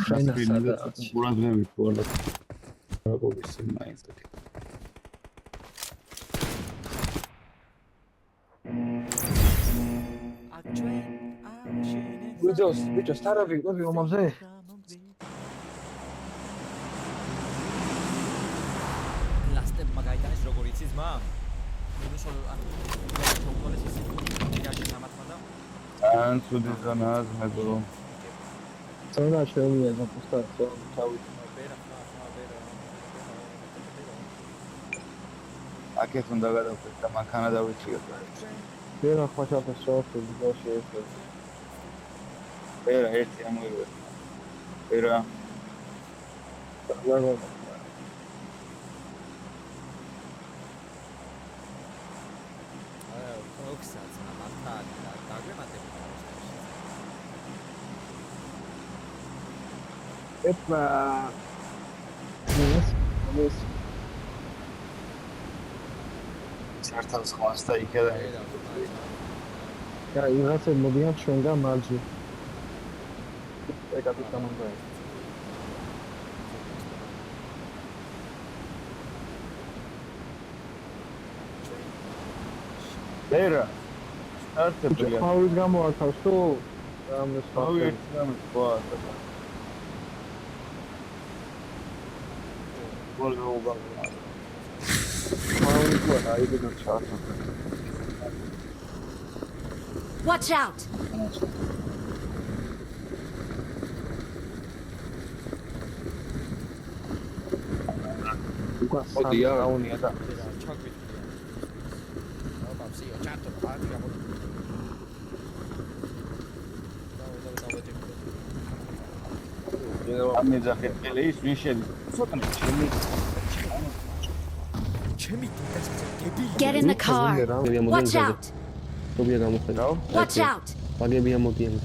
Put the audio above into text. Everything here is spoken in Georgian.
ყურადღებით ვარ რაგობის მაინც ბიჭოს თარები ყვები ომამზე ლასტებმა გაიტანეს როგორ იცის მა? მინუს ანუ ჩაუყოლეს ის ჯიგაში სამათმა და ან ცუდი ზონაა მეგრო ზონა შეუძლია ზაფხულსა თავი ბერა აქეთ უნდა გადავხეთ და მანქანა დავიჭიროთ ბერა ხოჩაფეს შოხი ბიჭოში ესე ბერა ერთი ამოიღეთ ბერა ლაგო ოქსაც მართალ დაგვემატებით ეპა ეს საერთოდ სხვას და იქედა და იღაცა მოდიან ჩვენგან მარჯი ეკა თამამდა ბერა სტარტები ხაურის გამოართავს თუ ამ ხაური სხვა ბოლო ხაური ყვა აიგო ჩარტა Watch out! ოდია აუნია და ჩაგვით და ბაბსიო ჩარტო პარტი გამო ამე ძახეთელი ის ვინ შედის ცოტა ჩემი დებილი Get in the car! Watch out! გობია გამოხედავ Watch out! ბაგები ამოდიან